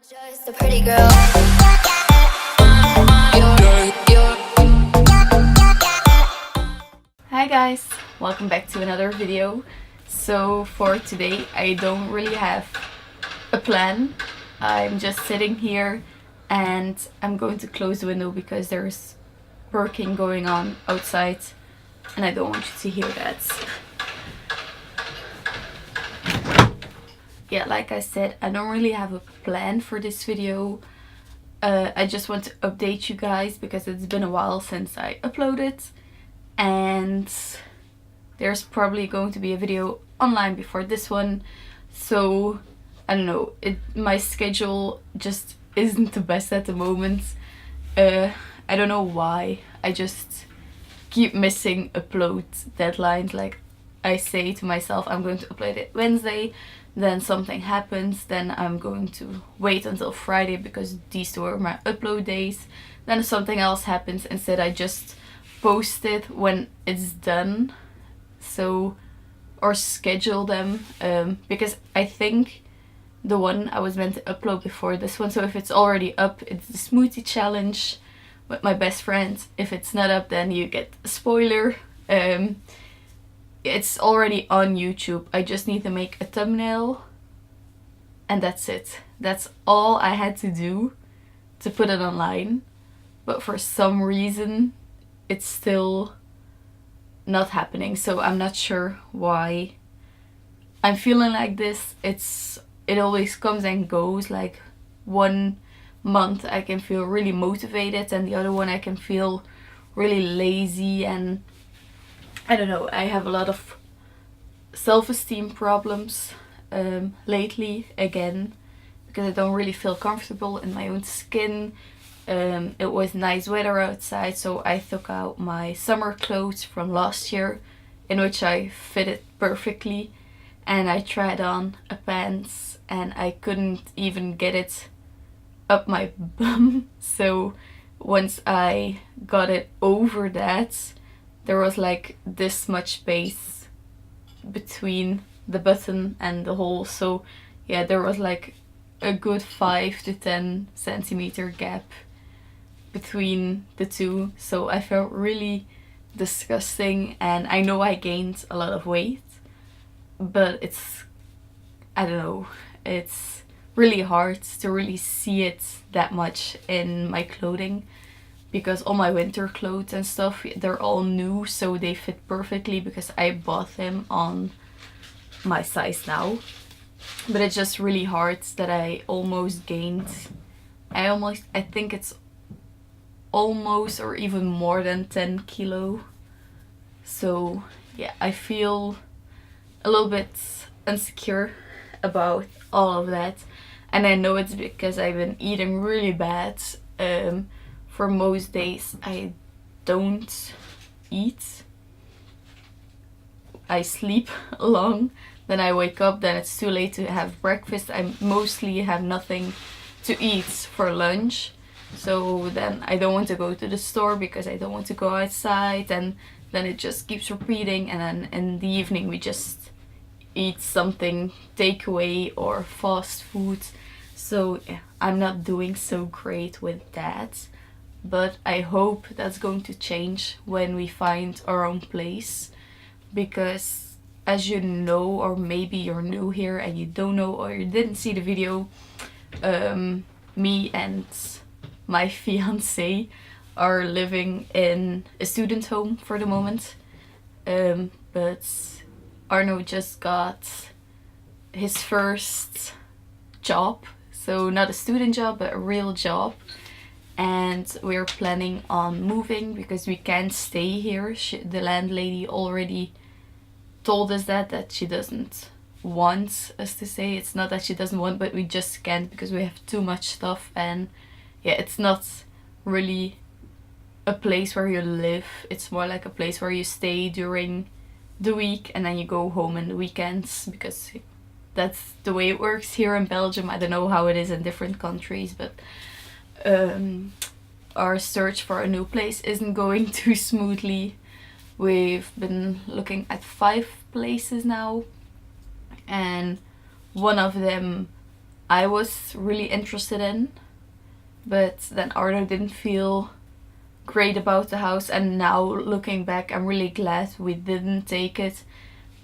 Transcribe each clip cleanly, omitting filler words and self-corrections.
Just a pretty girl. Hi guys, welcome back to another video. So for today I don't really have a plan. I'm just sitting here and I'm going to close the window because there's working going on outside and I don't want you to hear that. Yeah, like I said, I don't really have a plan for this video. I just want to update you guys because it's been a while since I uploaded, and there's probably going to be a video online before this one, so I don't know, my schedule just isn't the best at the moment. I don't know why, I just keep missing upload deadlines. Like, I say to myself I'm going to upload it Wednesday, then something happens, then I'm going to wait until Friday because these two are my upload days, then something else happens, instead I just post it when it's done, so, or schedule them, because I think the one I was meant to upload before this one, so if it's already up, it's the smoothie challenge with my best friend. If it's not up, then you get a spoiler. It's already on YouTube. I just need to make a thumbnail and that's it. That's all I had to do to put it online. But for some reason it's still not happening. So I'm not sure why I'm feeling like this. It always comes and goes. Like, one month I can feel really motivated and the other one I can feel really lazy, and I don't know, I have a lot of self-esteem problems lately again, because I don't really feel comfortable in my own skin. It was nice weather outside, so I took out my summer clothes from last year, in which I fitted perfectly, and I tried on a pants and I couldn't even get it up my bum. So once I got it over that, there was like this much space between the button and the hole. So yeah, there was like a good 5 to 10 centimeter gap between the two. So I felt really disgusting, and I know I gained a lot of weight, but I don't know, it's really hard to really see it that much in my clothing, because all my winter clothes and stuff, they're all new, so they fit perfectly because I bought them on my size now. But it's just really hard that I almost gained, I think it's almost or even more than 10 kilo. So yeah, I feel a little bit insecure about all of that, and I know it's because I've been eating really bad. For most days I don't eat. I sleep long, then I wake up, then it's too late to have breakfast. I mostly have nothing to eat for lunch, so then I don't want to go to the store because I don't want to go outside, and then it just keeps repeating, and then in the evening we just eat something takeaway or fast food. So yeah, I'm not doing so great with that. But I hope that's going to change when we find our own place, because as you know, or maybe you're new here and you don't know or you didn't see the video, me and my fiance are living in a student home for the moment, but Arno just got his first job, so not a student job but a real job, and we're planning on moving because we can't stay here. The landlady already told us that she doesn't want us to stay. It's not that she doesn't want, but we just can't because we have too much stuff, and yeah, it's not really a place where you live. It's more like a place where you stay during the week and then you go home on the weekends, because that's the way it works here in Belgium. I don't know how it is in different countries, but our search for a new place isn't going too smoothly. We've been looking at 5 places now, and one of them I was really interested in, but then Arno didn't feel great about the house, and now looking back I'm really glad we didn't take it,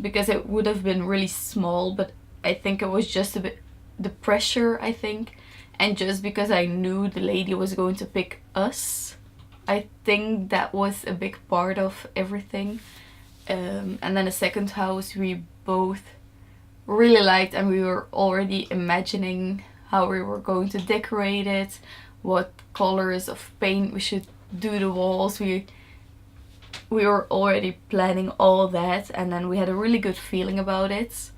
because it would have been really small. But I think it was just a bit the pressure, I think, and just because I knew the lady was going to pick us, I think that was a big part of everything. And then the second house we both really liked, and we were already imagining how we were going to decorate it, what colors of paint we should do the walls. We were already planning all that, and then we had a really good feeling about it.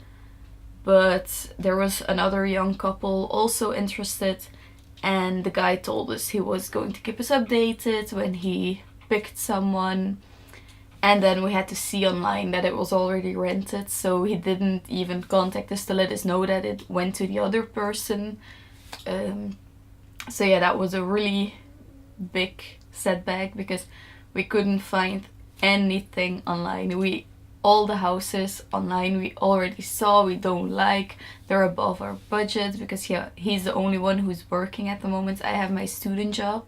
But there was another young couple also interested, and the guy told us he was going to keep us updated when he picked someone. And then we had to see online that it was already rented, so he didn't even contact us to let us know that it went to the other person. So yeah, that was a really big setback, because we couldn't find anything online. All the houses online we already saw, we don't like, they're above our budget, because yeah, he's the only one who's working at the moment. I have my student job,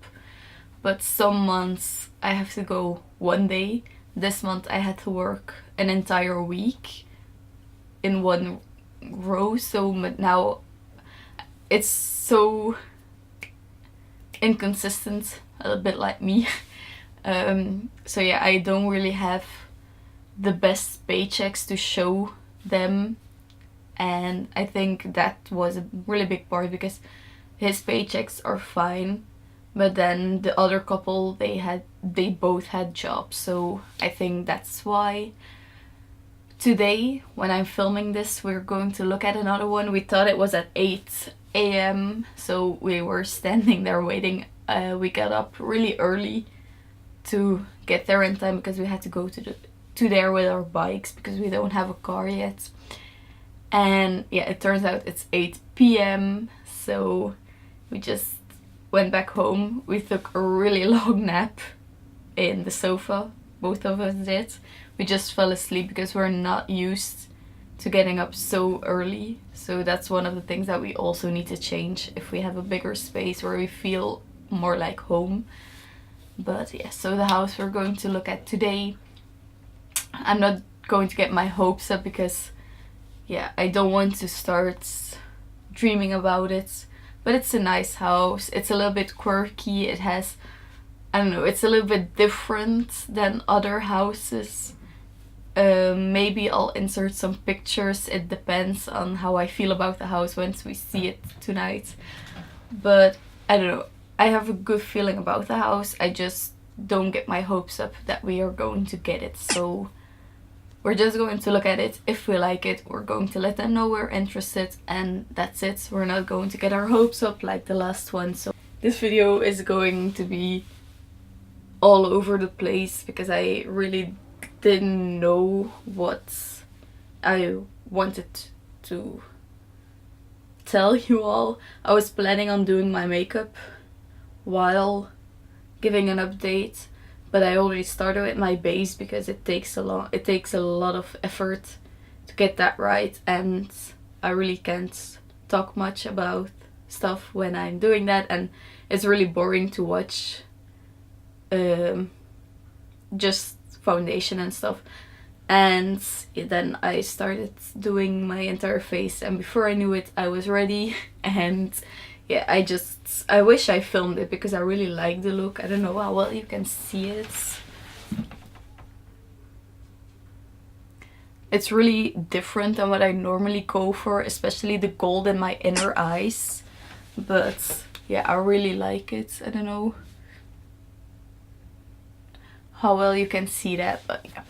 but some months I have to go one day. This month I had to work an entire week in one row, so now it's so inconsistent, a little bit like me. So yeah, I don't really have the best paychecks to show them, and I think that was a really big part, because his paychecks are fine, but then the other couple, they both had jobs, so I think that's why. Today, when I'm filming this, we're going to look at another one. We thought it was at 8 a.m, so we were standing there waiting. We got up really early to get there in time, because we had to go to there with our bikes, because we don't have a car yet. And yeah, it turns out it's 8 p.m, so we just went back home. We took a really long nap in the sofa, both of us did. We just fell asleep because we're not used to getting up so early, so that's one of the things that we also need to change if we have a bigger space where we feel more like home. But yeah, so the house we're going to look at today, I'm not going to get my hopes up, because yeah, I don't want to start dreaming about it. But it's a nice house. It's a little bit quirky. It has, I don't know, it's a little bit different than other houses. Maybe I'll insert some pictures. It depends on how I feel about the house once we see it tonight. But I don't know, I have a good feeling about the house. I just don't get my hopes up that we are going to get it. So we're just going to look at it. If we like it, we're going to let them know we're interested, and that's it. We're not going to get our hopes up like the last one. So this video is going to be all over the place, because I really didn't know what I wanted to tell you all. I was planning on doing my makeup while giving an update, but I already started with my base, because it takes a lot of effort to get that right, and I really can't talk much about stuff when I'm doing that, and it's really boring to watch just foundation and stuff. And then I started doing my entire face, and before I knew it I was ready. And yeah, I wish I filmed it, because I really like the look. I don't know how well you can see it. It's really different than what I normally go for, especially the gold in my inner eyes. But yeah, I really like it. I don't know how well you can see that, but yeah.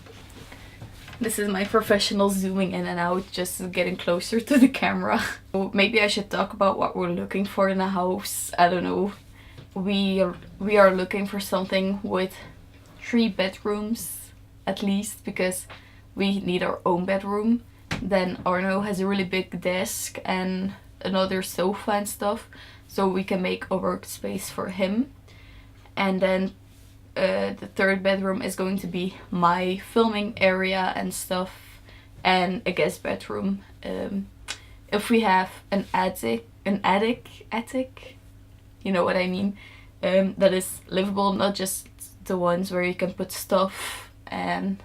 This is my professional zooming in and out, just getting closer to the camera. So maybe I should talk about what we're looking for in a house. I don't know. We are looking for something with 3 bedrooms at least, because we need our own bedroom. Then Arno has a really big desk and another sofa and stuff, so we can make a workspace for him. And then the 3rd bedroom is going to be my filming area and stuff, and a guest bedroom. If we have an attic, an attic, you know what I mean, that is livable, not just the ones where you can put stuff and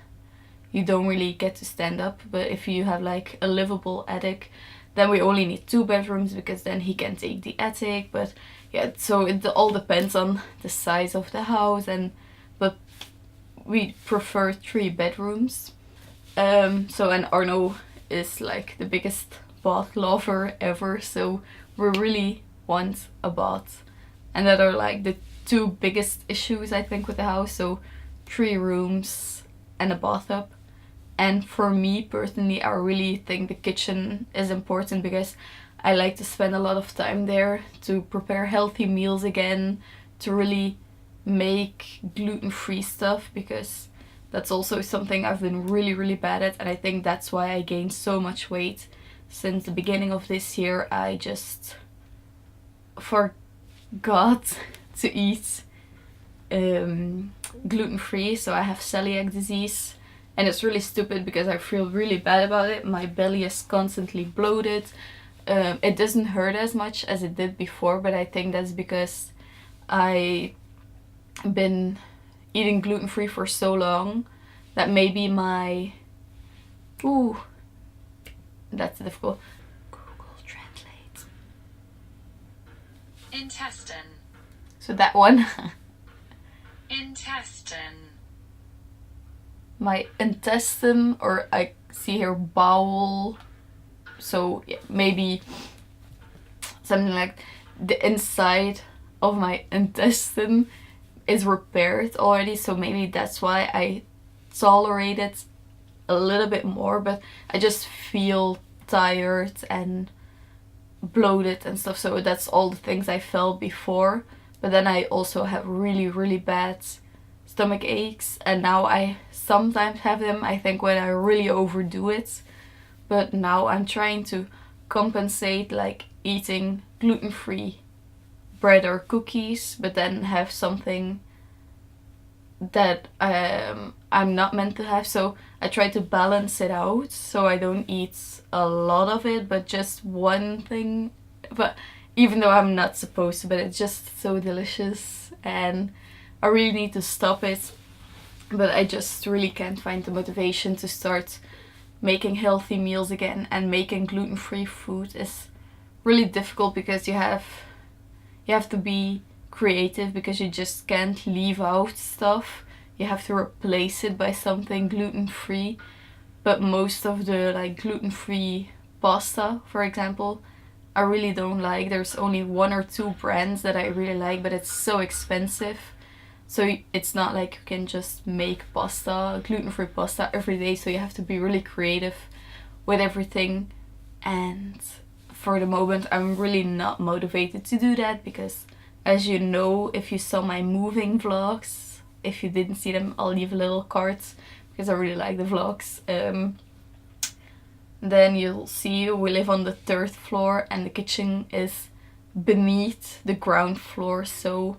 you don't really get to stand up. But if you have like a livable attic, then we only need 2 bedrooms because then he can take the attic. But yeah, so it all depends on the size of the house, but we prefer 3 bedrooms. So, and Arno is like the biggest bath lover ever, so we really want a bath. And that are like the 2 biggest issues I think with the house. So 3 rooms and a bathtub. And for me personally, I really think the kitchen is important because I like to spend a lot of time there to prepare healthy meals again, to really make gluten-free stuff, because that's also something I've been really bad at, and I think that's why I gained so much weight. Since the beginning of this year, I just forgot to eat gluten-free, so I have celiac disease. And it's really stupid because I feel really bad about it. My belly is constantly bloated. It doesn't hurt as much as it did before, but I think that's because I've been eating gluten-free for so long that maybe my... Ooh, that's difficult. Google Translate. Intestine. So that one. Intestine. My intestine, or I see here bowel, so yeah, maybe something like the inside of my intestine is repaired already, so maybe that's why I tolerate it a little bit more. But I just feel tired and bloated and stuff, so that's all the things I felt before. But then I also have really bad stomach aches, and now I sometimes have them, I think, when I really overdo it. But now I'm trying to compensate, like eating gluten-free bread or cookies, but then have something that I'm not meant to have. So I try to balance it out, so I don't eat a lot of it, but just one thing. But even though I'm not supposed to, but it's just so delicious and I really need to stop it. But I just really can't find the motivation to start making healthy meals again. And making gluten-free food is really difficult because you have to be creative, because you just can't leave out stuff. You have to replace it by something gluten-free. But most of the like gluten-free pasta, for example, I really don't like. There's only 1 or 2 brands that I really like, but it's so expensive. So it's not like you can just make pasta, gluten-free pasta every day. So you have to be really creative with everything. And for the moment, I'm really not motivated to do that because, as you know, if you saw my moving vlogs, if you didn't see them, I'll leave a little card because I really like the vlogs. Then you'll see we live on the 3rd floor and the kitchen is beneath the ground floor. So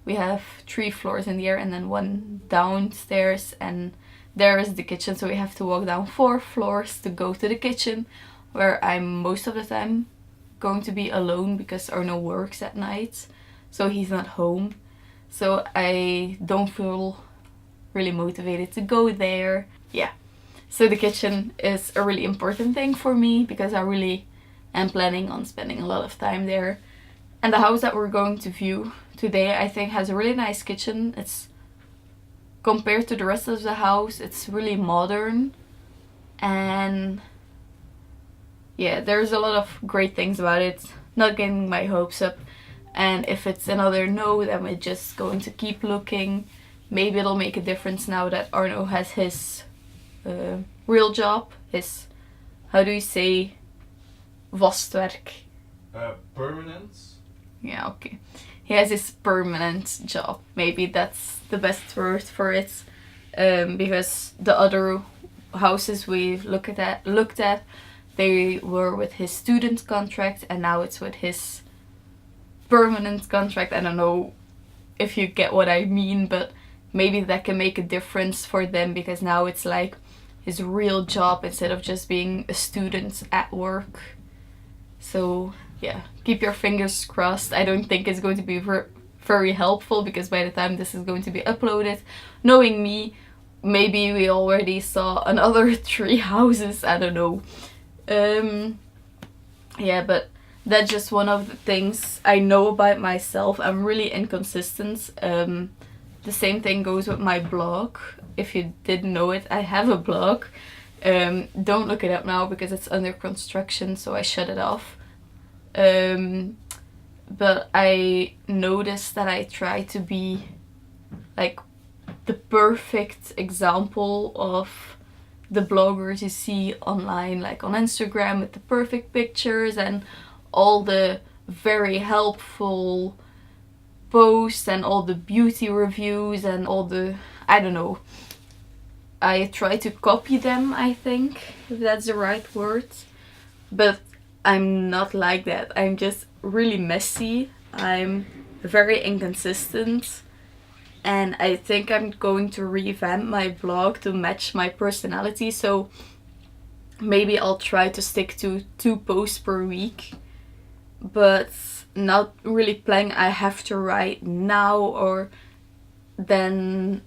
we have 3 floors in the air and then 1 downstairs, and there is the kitchen. So we have to walk down 4 floors to go to the kitchen, where I'm most of the time going to be alone because Arno works at night, so he's not home. So I don't feel really motivated to go there. Yeah, so the kitchen is a really important thing for me because I really am planning on spending a lot of time there. And the house that we're going to view today, I think, has a really nice kitchen. It's, compared to the rest of the house, it's really modern. And yeah, there's a lot of great things about it. Not getting my hopes up. And if it's another no, then we're just going to keep looking. Maybe it'll make a difference now that Arno has his real job. His, how do you say, vastwerk? Permanent? Yeah, okay. He has his permanent job. Maybe that's the best word for it. Because the other houses we've looked at, they were with his student contract, and now it's with his permanent contract. I don't know if you get what I mean, but maybe that can make a difference for them, because now it's like his real job instead of just being a student at work. So yeah, keep your fingers crossed. I don't think it's going to be very helpful, because by the time this is going to be uploaded, knowing me, maybe we already saw another 3 houses, I don't know. Yeah, but that's just one of the things I know about myself. I'm really inconsistent. The same thing goes with my blog. If you didn't know it, I have a blog. Don't look it up now because it's under construction, so I shut it off. But I noticed that I try to be like the perfect example of the bloggers you see online, like on Instagram, with the perfect pictures and all the very helpful posts and all the beauty reviews and all the, I don't know, I try to copy them, I think, if that's the right word. But I'm not like that. I'm just really messy. I'm very inconsistent. And I think I'm going to revamp my blog to match my personality. So maybe I'll try to stick to 2 posts per week. But not really planning I have to write now, or then,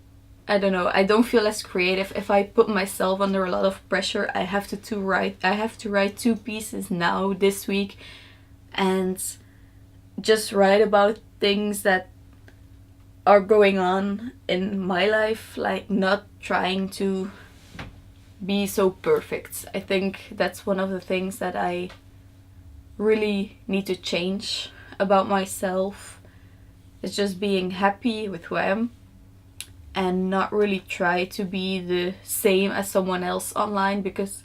I don't know, I don't feel as creative. If I put myself under a lot of pressure, I have to write 2 pieces now this week, and just write about things that are going on in my life, like not trying to be so perfect. I think that's one of the things that I really need to change about myself. It's just being happy with who I am and not really try to be the same as someone else online, because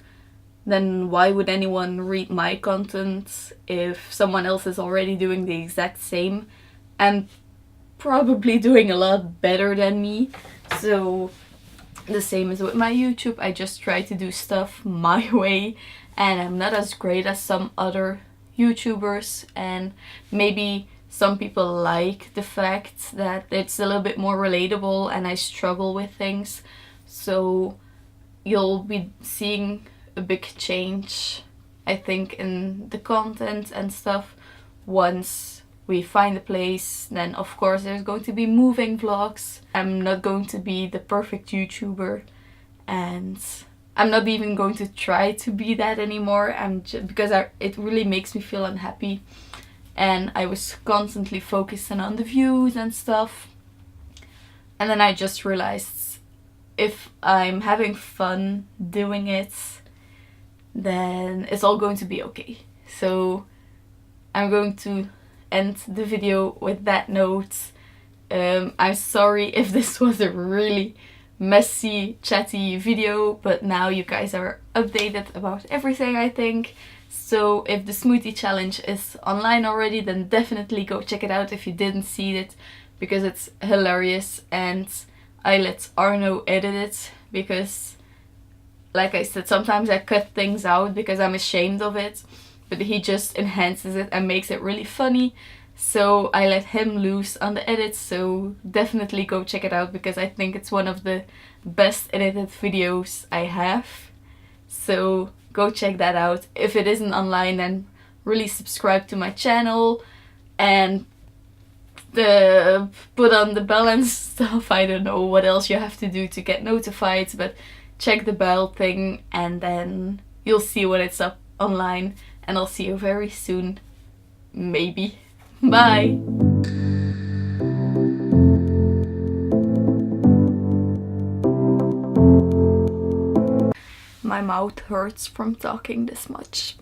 then why would anyone read my content if someone else is already doing the exact same and probably doing a lot better than me? So the same is with my YouTube. I just try to do stuff my way, and I'm not as great as some other YouTubers, and maybe some people like the fact that it's a little bit more relatable and I struggle with things. So you'll be seeing a big change, I think, in the content and stuff once we find a place. Then of course there's going to be moving vlogs. I'm not going to be the perfect YouTuber, and I'm not even going to try to be that anymore. Because it really makes me feel unhappy, and I was constantly focusing on the views and stuff. And then I just realized, if I'm having fun doing it, then it's all going to be okay. So I'm going to end the video with that note. I'm sorry if this was a really messy, chatty video, but now you guys are updated about everything, I think. So if the smoothie challenge is online already, then definitely go check it out if you didn't see it, because it's hilarious, and I let Arno edit it because, like I said, sometimes I cut things out because I'm ashamed of it, but he just enhances it and makes it really funny. So I let him loose on the edits, so definitely go check it out, because I think it's one of the best edited videos I have. So go check that out. If it isn't online, then really subscribe to my channel and put on the bell and stuff. I don't know what else you have to do to get notified, but check the bell thing and then you'll see when it's up online, and I'll see you very soon, maybe. Bye! My mouth hurts from talking this much.